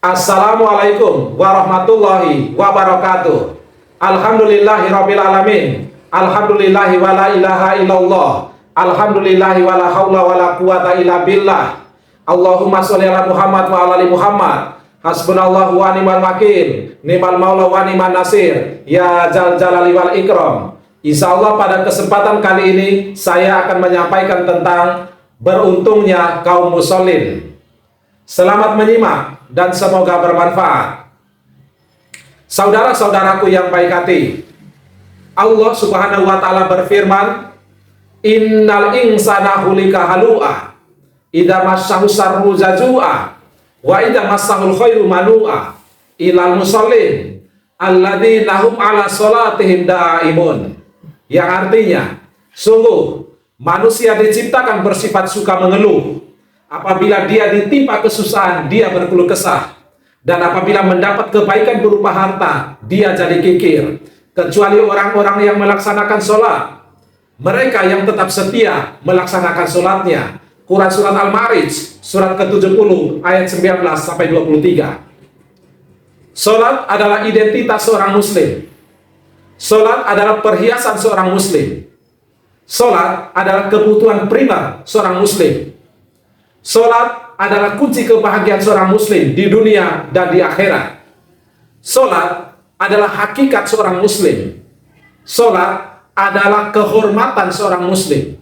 Assalamualaikum warahmatullahi wabarakatuh. Alhamdulillahirabbil alamin. Alhamdulillahi wala ilaha illallah. Alhamdulillahi wala haula wala quwata illa billah. Allahumma sholli ala Muhammad wa ala ali Muhammad. Hasbunallahu wa ni'mal wakil, ni'mal maula wa ni'man nasir. Ya Dzal Jalali wal Ikram. Insyaallah pada kesempatan kali ini saya akan menyampaikan tentang beruntungnya kaum muslimin. Selamat menyimak dan semoga bermanfaat. Saudara-saudaraku yang baik hati, Allah Subhanahu wa taala berfirman, "Innal insana khuliqa halu'a, idza massahu syarru jazua, wa idza massahul khairu manua, ilal musallin alladzina hum ala sholatihim daimun." Yang artinya, sungguh manusia diciptakan bersifat suka mengeluh. Apabila dia ditimpa kesusahan, dia berkeluh kesah. Dan apabila mendapat kebaikan berupa harta, dia jadi kikir. Kecuali orang-orang yang melaksanakan sholat. Mereka yang tetap setia melaksanakan sholatnya. Quran surat Al-Ma'arij, surat ke-70, ayat 19-23. Sholat adalah identitas seorang muslim. Sholat adalah perhiasan seorang muslim. Sholat adalah kebutuhan primer seorang muslim. Sholat adalah kunci kebahagiaan seorang muslim di dunia dan di akhirat. Sholat adalah hakikat seorang muslim. Sholat adalah kehormatan seorang muslim.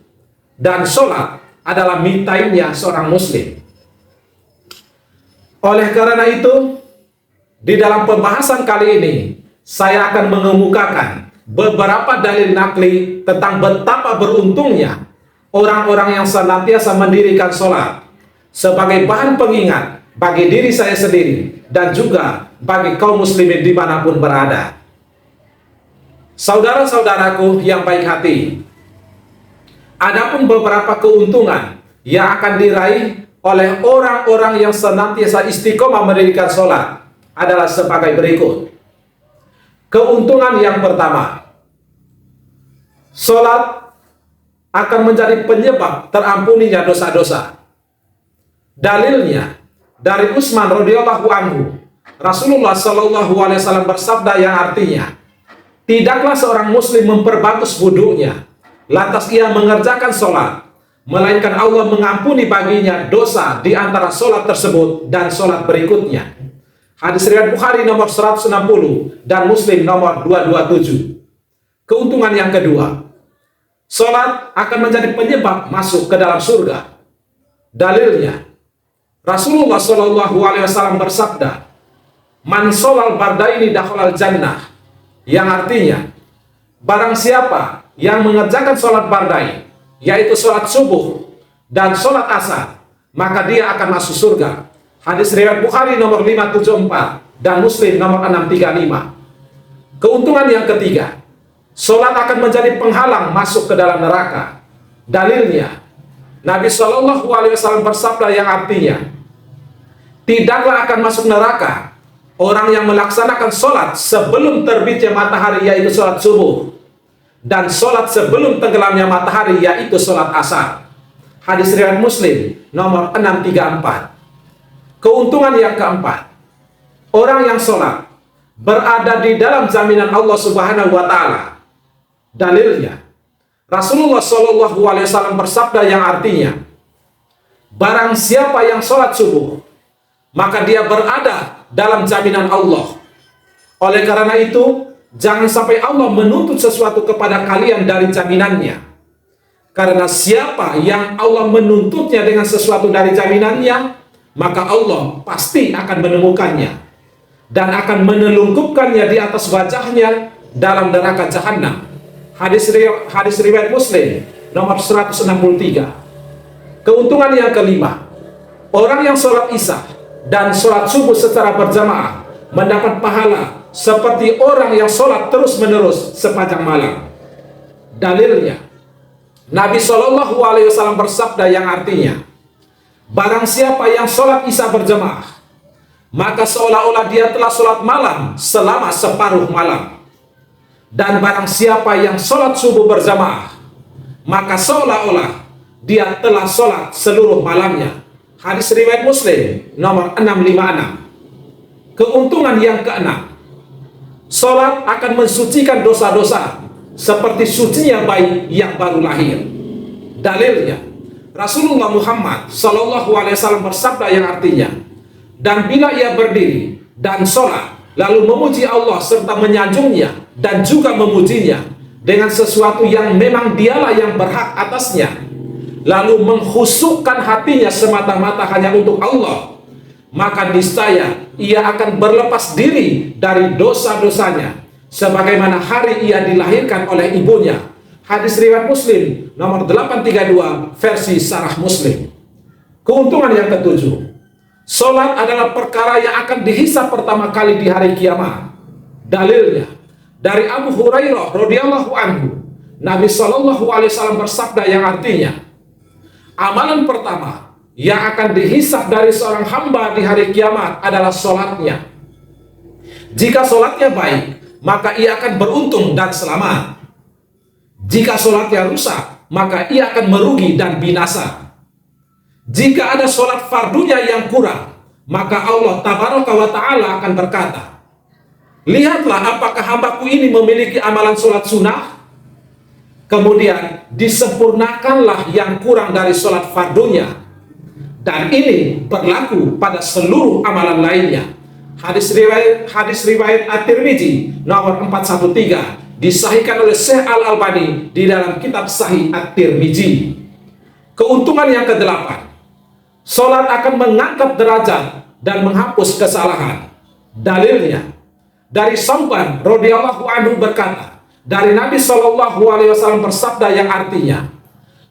Dan sholat adalah me time-nya seorang muslim. Oleh karena itu, di dalam pembahasan kali ini, saya akan mengemukakan beberapa dalil nakli tentang betapa beruntungnya orang-orang yang senantiasa mendirikan sholat sebagai bahan pengingat bagi diri saya sendiri dan juga bagi kaum muslimin dimanapun berada. Saudara-saudaraku yang baik hati, adapun beberapa keuntungan yang akan diraih oleh orang-orang yang senantiasa istiqomah mendirikan sholat adalah sebagai berikut. Keuntungan yang pertama, sholat akan menjadi penyebab terampuninya dosa-dosa. Dalilnya dari Utsman radhiyallahu anhu, Rasulullah shallallahu alaihi wasallam bersabda yang artinya, tidaklah seorang muslim memperbagus wudunya lantas ia mengerjakan sholat, melainkan Allah mengampuni baginya dosa di antara sholat tersebut dan sholat berikutnya. Hadis riwayat Bukhari nomor 160 dan Muslim nomor 227. Keuntungan yang kedua, sholat akan menjadi penyebab masuk ke dalam surga. Dalilnya Rasulullah Shallallahu Alaihi Wasallam bersabda, "Man sholal bardaini dakhalal jannah," yang artinya, barang siapa yang mengerjakan sholat bardai, yaitu sholat subuh dan sholat asar, maka dia akan masuk surga. Hadis riwayat Bukhari nomor 574 dan Muslim nomor 635. Keuntungan yang ketiga, sholat akan menjadi penghalang masuk ke dalam neraka. Dalilnya Nabi Shallallahu Alaihi Wasallam bersabda yang artinya, tidaklah akan masuk neraka orang yang melaksanakan sholat sebelum terbitnya matahari, yaitu sholat subuh, dan sholat sebelum tenggelamnya matahari, yaitu sholat asar. Hadis riwayat Muslim nomor 634. Keuntungan yang keempat, orang yang sholat berada di dalam jaminan Allah Subhanahu wa taala. Dalilnya Rasulullah Shallallahu Alaihi Wasallam bersabda yang artinya, barang siapa yang sholat subuh, maka dia berada dalam jaminan Allah. Oleh karena itu, jangan sampai Allah menuntut sesuatu kepada kalian dari jaminannya. Karena siapa yang Allah menuntutnya dengan sesuatu dari jaminannya, maka Allah pasti akan menemukannya dan akan menelungkupkannya di atas wajahnya dalam neraka jahanam. Hadis riwayat Muslim nomor 163. Keuntungan yang kelima, orang yang sholat isya dan sholat subuh secara berjamaah mendapat pahala seperti orang yang sholat terus-menerus sepanjang malam. Dalilnya Nabi Shallallahu Alaihi Wasallam bersabda yang artinya, barang siapa yang sholat isya berjamaah, maka seolah-olah dia telah sholat malam selama separuh malam. Dan barang siapa yang sholat subuh berjamaah, maka seolah-olah dia telah sholat seluruh malamnya. Hadis riwayat Muslim nomor 656. Keuntungan yang keenam, salat akan mensucikan dosa-dosa seperti sucinya bayi yang baru lahir. Dalilnya, Rasulullah Muhammad SAW bersabda yang artinya, dan bila ia berdiri dan salat lalu memuji Allah serta menyanjungnya dan juga memujinya dengan sesuatu yang memang dialah yang berhak atasnya, lalu mengkhusukkan hatinya semata-mata hanya untuk Allah, maka niscaya ia akan berlepas diri dari dosa-dosanya sebagaimana hari ia dilahirkan oleh ibunya. Hadis riwayat Muslim nomor 832 versi Sarah Muslim. Keuntungan yang ketujuh, salat adalah perkara yang akan dihisab pertama kali di hari kiamat. Dalilnya, dari Abu Hurairah radhiyallahu anhu, Nabi SAW bersabda yang artinya, amalan pertama yang akan dihisab dari seorang hamba di hari kiamat adalah salatnya. Jika salatnya baik, maka ia akan beruntung dan selamat. Jika salatnya rusak, maka ia akan merugi dan binasa. Jika ada salat fardunya yang kurang, maka Allah tabaraka wa ta'ala akan berkata, lihatlah apakah hambaku ini memiliki amalan salat sunnah. Kemudian disempurnakanlah yang kurang dari salat fardunya. Dan ini berlaku pada seluruh amalan lainnya. Hadis riwayat At-Tirmidzi nomor 413 disahihkan oleh Syekh Al-Albani di dalam kitab Sahih At-Tirmidzi. Keuntungan yang kedelapan, salat akan mengangkat derajat dan menghapus kesalahan. Dalilnya, dari Sauban radhiyallahu anhu berkata, dari Nabi SAW bersabda yang artinya,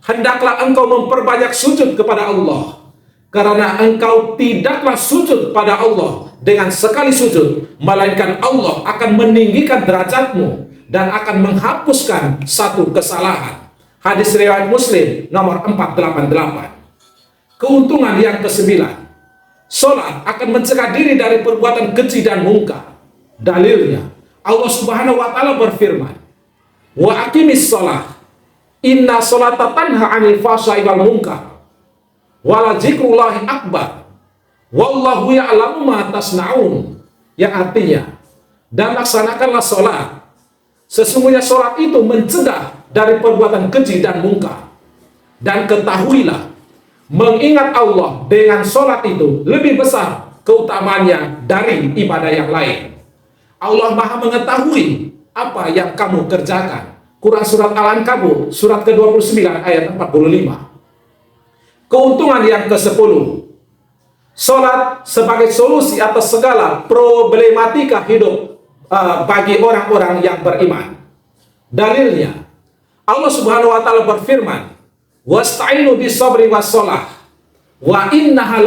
hendaklah engkau memperbanyak sujud kepada Allah, karena engkau tidaklah sujud pada Allah dengan sekali sujud, melainkan Allah akan meninggikan derajatmu dan akan menghapuskan satu kesalahan. Hadis riwayat Muslim nomor 488. Keuntungan yang kesembilan, salat akan mencegah diri dari perbuatan keji dan mungkar. Dalilnya, Allah Subhanahu wa taala berfirman, wa aqimis shalah inna sholata tanha 'anil fahsya'i wal munkar wala dzikrullahi akbar wallahu ya'lamu ma tasna'un, yang artinya, dan laksanakanlah sholat, sesungguhnya sholat itu mencegah dari perbuatan keji dan mungkar, dan ketahuilah mengingat Allah dengan sholat itu lebih besar keutamaannya dari ibadah yang lain. Allah Maha mengetahui apa yang kamu kerjakan. Quran surat Al-Ankabut surat ke-29 ayat 45. Keuntungan yang ke-10, salat sebagai solusi atas segala problematika hidup bagi orang-orang yang beriman. Dalilnya, Allah Subhanahu wa taala berfirman, wasta'inu bis-sabri was-shalah wa innaha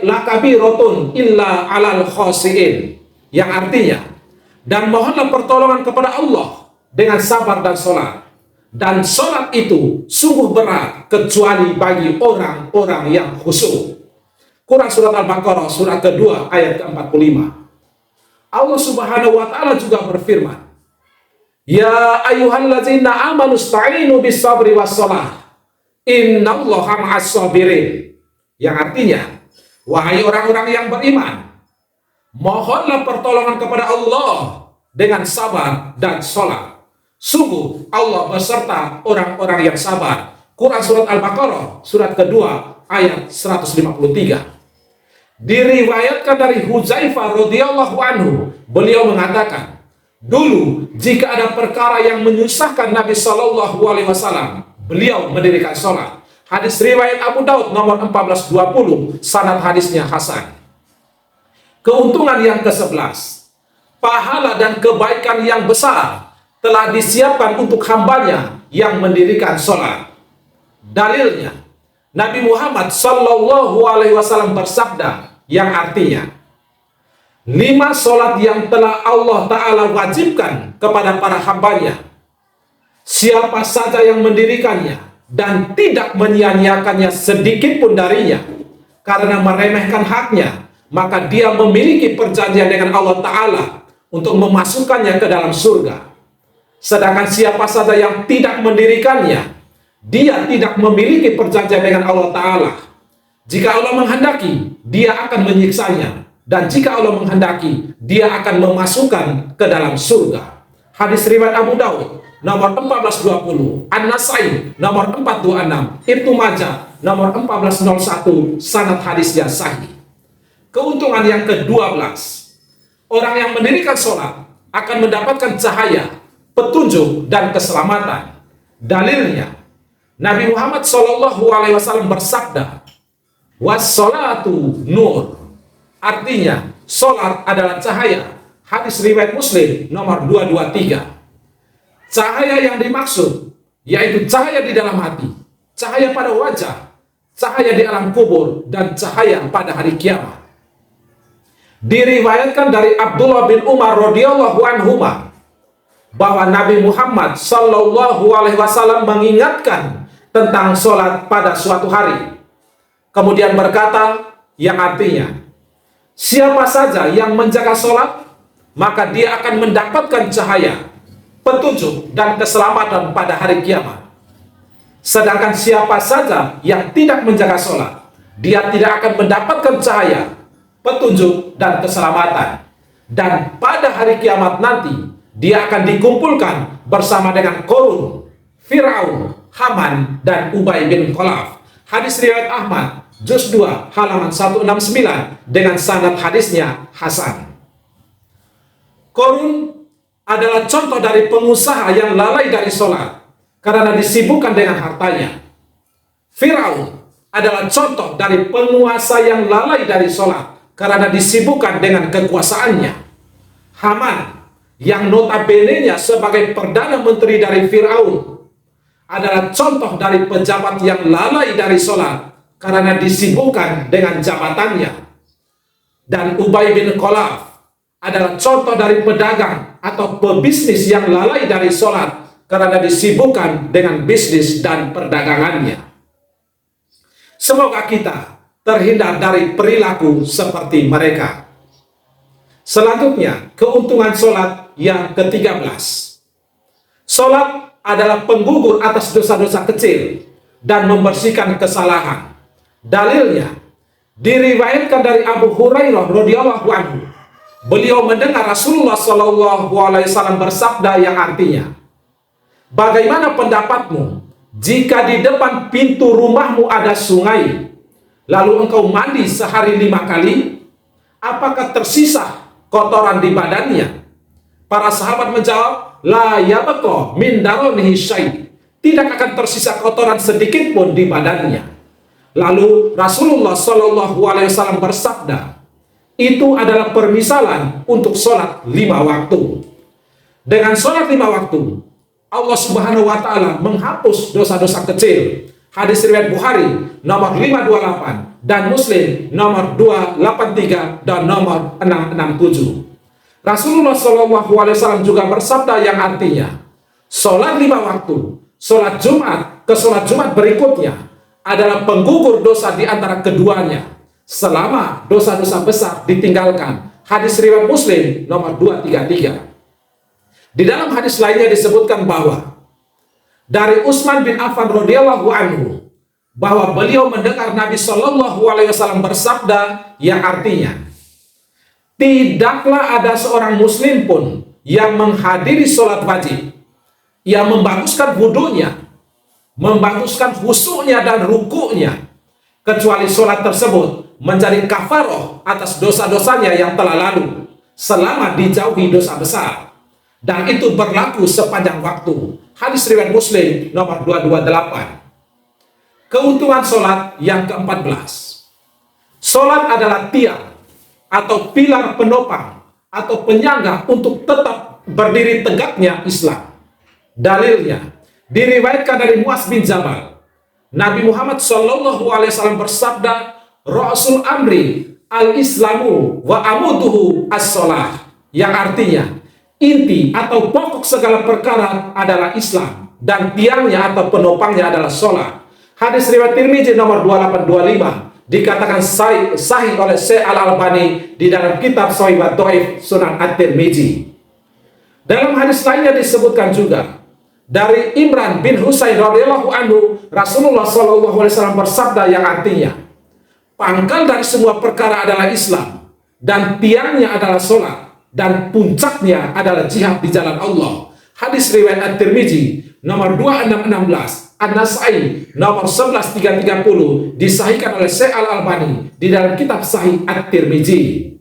lakabiratun illa 'alal khashiin, yang artinya, dan mohonlah pertolongan kepada Allah dengan sabar dan salat, dan salat itu sungguh berat kecuali bagi orang-orang yang khusyuk. Quran surat Al-Baqarah surat kedua ayat ke-45. Allah Subhanahu wa taala juga berfirman, ya ayyuhallazina amanu sta'inu bis-sabri was-shalah innallaha ma'as-sabirin, yang artinya, wahai orang-orang yang beriman, mohonlah pertolongan kepada Allah dengan sabar dan salat. Sungguh Allah beserta orang-orang yang sabar. Quran surat Al-Baqarah surat kedua ayat 153. Diriwayatkan dari Huzaifah radhiyallahu anhu, beliau mengatakan, dulu jika ada perkara yang menyusahkan Nabi SAW, beliau mendirikan sholat. Hadis riwayat Abu Daud nomor 1420, sanad hadisnya hasan. Keuntungan yang ke-11, pahala dan kebaikan yang besar telah disiapkan untuk hambanya yang mendirikan sholat. Dalilnya, Nabi Muhammad SAW bersabda yang artinya, 5 sholat yang telah Allah Ta'ala wajibkan kepada para hambanya, siapa saja yang mendirikannya dan tidak menyia-nyiakannya sedikit pun darinya karena meremehkan haknya, maka dia memiliki perjanjian dengan Allah Ta'ala untuk memasukkannya ke dalam surga. Sedangkan siapa saja yang tidak mendirikannya, dia tidak memiliki perjanjian dengan Allah Ta'ala. Jika Allah menghendaki, dia akan menyiksanya dan jika Allah menghendaki, dia akan memasukkan ke dalam surga. Hadis riwayat Abu Daud nomor 1420, An-Nasai nomor 426, Ibnu Majah nomor 1401, sanad hadisnya sahih. Keuntungan yang ke-12, orang yang mendirikan sholat akan mendapatkan cahaya, petunjuk, dan keselamatan. Dalilnya, Nabi Muhammad SAW bersabda, "Was-sholatu nur." Artinya, sholat adalah cahaya. Hadis riwayat Muslim nomor 223. Cahaya yang dimaksud yaitu cahaya di dalam hati, cahaya pada wajah, cahaya di alam kubur, dan cahaya pada hari kiamat. Diriwayatkan dari Abdullah bin Umar radhiyallahu anhuma bahwa Nabi Muhammad sallallahu alaihi wasallam mengingatkan tentang sholat pada suatu hari. Kemudian berkata, yang artinya, siapa saja yang menjaga sholat, maka dia akan mendapatkan cahaya, petunjuk, dan keselamatan pada hari kiamat. Sedangkan siapa saja yang tidak menjaga sholat, dia tidak akan mendapatkan cahaya, petunjuk, dan keselamatan. Dan pada hari kiamat nanti, dia akan dikumpulkan bersama dengan Qarun, Fir'aun, Haman, dan Ubay bin Khalaf. Hadis riwayat Ahmad, juz 2, halaman 169, dengan sanad hadisnya hasan. Qarun adalah contoh dari pengusaha yang lalai dari sholat karena disibukkan dengan hartanya. Fir'aun adalah contoh dari penguasa yang lalai dari sholat karena disibukkan dengan kekuasaannya. Haman, yang notabene-nya sebagai perdana menteri dari Fir'aun, adalah contoh dari pejabat yang lalai dari sholat karena disibukkan dengan jabatannya. Dan Ubay bin Khalaf adalah contoh dari pedagang atau pebisnis yang lalai dari sholat karena disibukkan dengan bisnis dan perdagangannya. Semoga kita terhindar dari perilaku seperti mereka. Selanjutnya, keuntungan sholat yang ke-13. Sholat adalah penggugur atas dosa-dosa kecil dan membersihkan kesalahan. Dalilnya, diriwayatkan dari Abu Hurairah radhiyallahu anhu. Beliau mendengar Rasulullah SAW bersabda yang artinya, "Bagaimana pendapatmu jika di depan pintu rumahmu ada sungai, lalu engkau mandi sehari 5 kali? Apakah tersisa kotoran di badannya?" Para sahabat menjawab, "La yabqa min daranihi syai'." Tidak akan tersisa kotoran sedikit pun di badannya. Lalu Rasulullah SAW bersabda, itu adalah permisalan untuk sholat 5 waktu. Dengan sholat 5 waktu, Allah Subhanahu wa Ta'ala menghapus dosa-dosa kecil. Hadis riwayat Bukhari nomor 528 dan Muslim nomor 283 dan nomor 667. Rasulullah SAW juga bersabda yang artinya, sholat 5 waktu, sholat Jumat ke sholat Jumat berikutnya adalah penggugur dosa di antara keduanya selama dosa-dosa besar ditinggalkan. Hadis riwayat Muslim nomor 233. Di dalam hadis lainnya disebutkan bahwa dari Utsman bin Affan radhiyallahu anhu bahwa beliau mendengar Nabi Shallallahu alaihi wasallam bersabda yang artinya, tidaklah ada seorang muslim pun yang menghadiri sholat wajib, yang membaguskan wudunya, membaguskan khusyuknya dan rukuknya, kecuali sholat tersebut menjadi kafaroh atas dosa-dosanya yang telah lalu selama dijauhi dosa besar, dan itu berlaku sepanjang waktu. Hadis riwayat Muslim nomor 228. Keuntungan sholat yang ke-14. Sholat adalah tiang atau pilar penopang atau penyangga untuk tetap berdiri tegaknya Islam. Dalilnya diriwayatkan dari Muaz bin Jabal, Nabi Muhammad SAW bersabda, "Rasul amri al-islamu wa amuduhu as-sholah." Yang artinya, inti atau pokok segala perkara adalah Islam dan tiangnya atau penopangnya adalah sholat. Hadis riwayat Tirmidzi nomor 2825 dikatakan sahih oleh Syekh Al-Albani di dalam kitab Shahih wa Dhaif Sunan At-Tirmidzi. Dalam hadis lainnya disebutkan juga dari Imran bin Husain radhiyallahu anhu, Rasulullah SAW bersabda yang artinya, pangkal dari semua perkara adalah Islam, dan tiangnya adalah sholat, dan puncaknya adalah jihad di jalan Allah. Hadis riwayat At-Tirmizi nomor 2616, An-Nasai nomor 11330, disahihkan oleh Syekh Al-Albani di dalam kitab Sahih At-Tirmizi.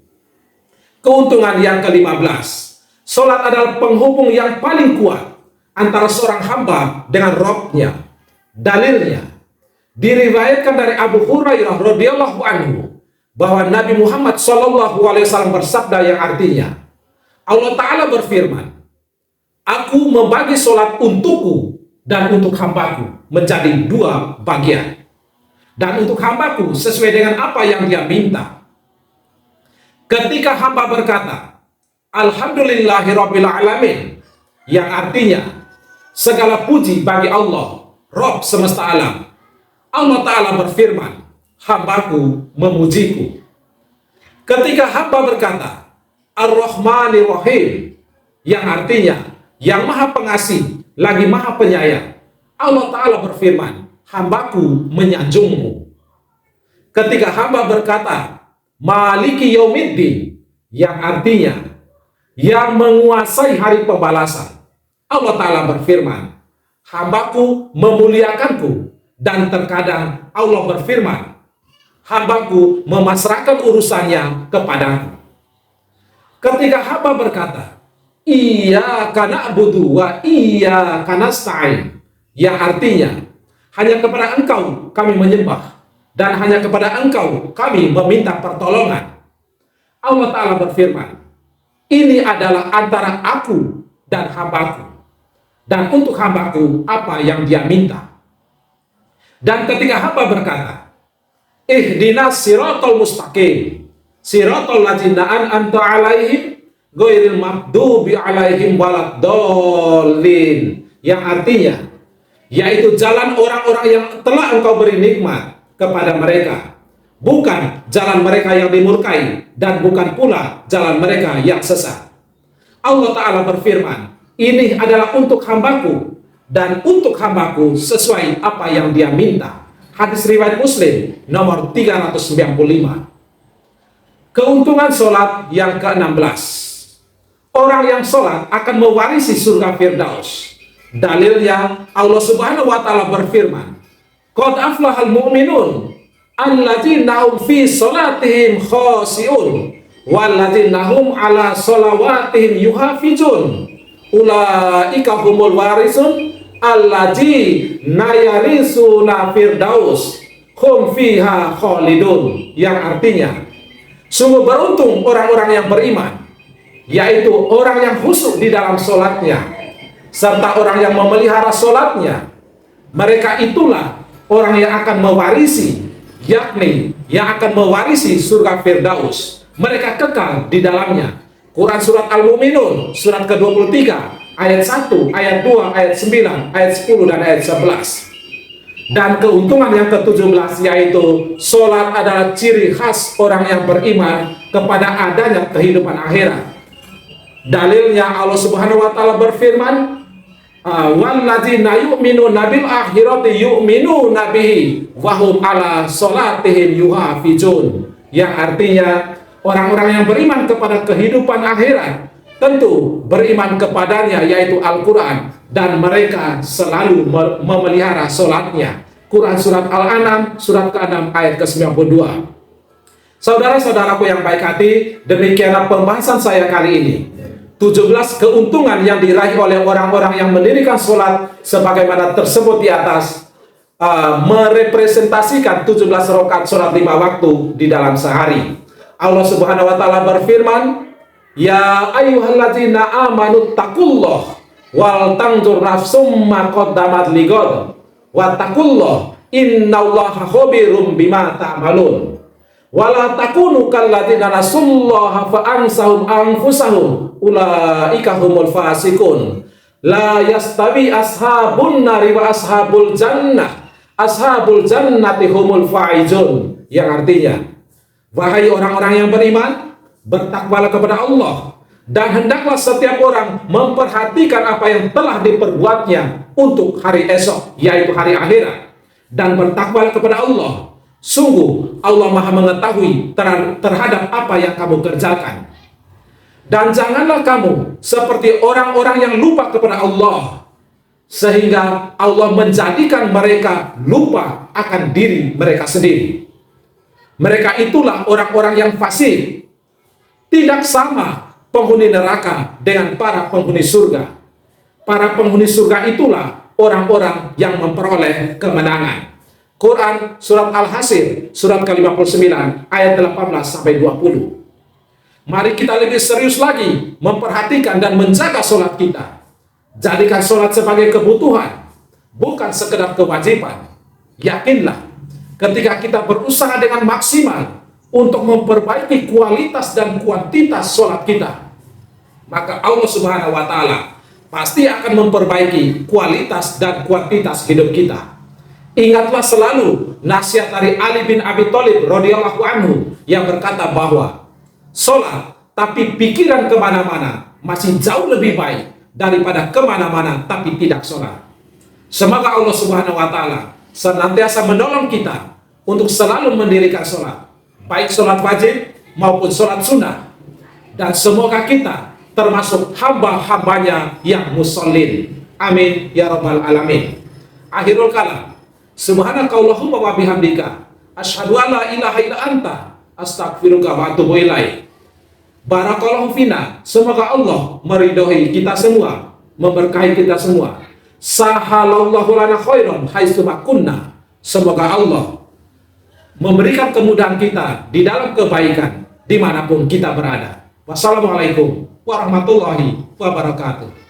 Keuntungan yang ke-15, sholat adalah penghubung yang paling kuat antara seorang hamba dengan Rabb-nya. Dalilnya diriwayatkan dari Abu Hurairah radhiyallahu anhu bahwa Nabi Muhammad SAW bersabda yang artinya, Allah Ta'ala berfirman, Aku membagi sholat untukku dan untuk hambaku menjadi 2 bagian. Dan untuk hambaku sesuai dengan apa yang dia minta. Ketika hamba berkata, Alhamdulillahirabbil alamin, yang artinya segala puji bagi Allah, Rabb semesta alam. Allah Ta'ala berfirman, hambaku memujiku. Ketika hamba berkata, Ar-Rahmanir Rahim, yang artinya yang maha pengasih lagi maha penyayang, Allah Ta'ala berfirman, hambaku menyanjungmu. Ketika hamba berkata, Maliki Yaumiddin, yang artinya yang menguasai hari pembalasan, Allah Ta'ala berfirman, hambaku memuliakanku. Dan terkadang Allah berfirman, hambaku memasrahkan urusannya kepadaku. Ketika hamba berkata, Iyyaka na'budu wa iyyaka nasta'in, yang artinya hanya kepada Engkau kami menyembah dan hanya kepada Engkau kami meminta pertolongan, Allah Ta'ala berfirman, ini adalah antara aku dan hambaku, dan untuk hambaku apa yang dia minta. Dan ketika hamba berkata, Ihdinas siratal mustaqim, siratal ladzina an'amta 'alaihim ghairil maghdubi 'alaihim waladdallin, yang artinya yaitu jalan orang-orang yang telah Engkau beri nikmat kepada mereka, bukan jalan mereka yang dimurkai dan bukan pula jalan mereka yang sesat. Allah Ta'ala berfirman, ini adalah untuk hambaku dan untuk hambaku sesuai apa yang dia minta. Hadis riwayat Muslim nomor 395. Keuntungan sholat yang ke-16, orang yang sholat akan mewarisi surga Firdaus. Dalilnya Allah Subhanahu wa Ta'ala berfirman, Qad aflahal mu'minun alladzina hum fi sholatihim khashi'un walladzina hum ala sholawatihim yuhafizun ulaika humul warisun allazi nayarisuna firdaus hum fiha khalidun, yang artinya sungguh beruntung orang-orang yang beriman, yaitu orang yang khusyuk di dalam sholatnya serta orang yang memelihara sholatnya. Mereka itulah orang yang akan mewarisi, yakni yang akan mewarisi surga Firdaus. Mereka kekal di dalamnya. Quran surat Al-Mu'minun surat ke-23 ayat 1, ayat 2, ayat 9, ayat 10, dan ayat 11. Dan keuntungan yang ke-17 yaitu sholat adalah ciri khas orang yang beriman kepada adanya kehidupan akhirat. Dalilnya Allah Subhanahu wa Ta'ala berfirman, walladzina yu'minuna bil akhirati yu'minuna bihi wa hum ala sholatihim yuhafizun, yang artinya orang-orang yang beriman kepada kehidupan akhirat tentu beriman kepadanya, yaitu Al-Quran, dan mereka selalu memelihara sholatnya. Quran surat Al-An'am surat ke-6 ayat ke-92. Saudara-saudaraku yang baik hati, demikianlah pembahasan saya kali ini. 17 keuntungan yang diraih oleh orang-orang yang mendirikan sholat sebagaimana tersebut di atas, merepresentasikan 17 rakaat sholat 5 waktu di dalam sehari. Allah Subhanahu wa Ta'ala berfirman, Ya ayyuhalladzina amanu taqullah wal tanzur nafsum ma qaddamat ligad wa taqullah innallaha khabirum bima ta'malun wala takunu kalladzina nasullaha fa ansahum anfusahum ulaika humul fasiqun la yastawi ashabun nari wa ashabul jannati humul faizun, yang artinya, wahai orang-orang yang beriman, bertakwalah kepada Allah, dan hendaklah setiap orang memperhatikan apa yang telah diperbuatnya untuk hari esok, yaitu hari akhirat, dan bertakwalah kepada Allah. Sungguh Allah Maha mengetahui terhadap apa yang kamu kerjakan. Dan janganlah kamu seperti orang-orang yang lupa kepada Allah, sehingga Allah menjadikan mereka lupa akan diri mereka sendiri. Mereka itulah orang-orang yang fasik. Tidak sama penghuni neraka dengan para penghuni surga. Para penghuni surga itulah orang-orang yang memperoleh kemenangan. Quran surat Al-Hasr surat ke-59 ayat 18-20. Mari kita lebih serius lagi memperhatikan dan menjaga sholat kita. Jadikan sholat sebagai kebutuhan, bukan sekedar kewajiban. Yakinlah, ketika kita berusaha dengan maksimal untuk memperbaiki kualitas dan kuantitas sholat kita, maka Allah Subhanahu wa Ta'ala pasti akan memperbaiki kualitas dan kuantitas hidup kita. Ingatlah selalu nasihat dari Ali bin Abi Thalib radhiyallahu anhu yang berkata bahwa sholat tapi pikiran kemana-mana masih jauh lebih baik daripada kemana-mana tapi tidak sholat. Semoga Allah Subhanahu wa Ta'ala senantiasa menolong kita untuk selalu mendirikan sholat, baik sholat wajib maupun sholat sunnah, dan semoga kita termasuk hamba-hambanya yang musallin. Amin ya rabbal alamin. Akhirul kalam. Subhanakallahumma wa bihamdika asyhadu an la ilaha illa anta astaghfiruka wa atubu ilaik. Barakallahu fina. Semoga Allah meridhoi kita semua, memberkahi kita semua. Sahalallahu lana khairan haitsu kunna. Semoga Allah memberikan kemudahan kita di dalam kebaikan dimanapun kita berada. Wassalamualaikum warahmatullahi wabarakatuh.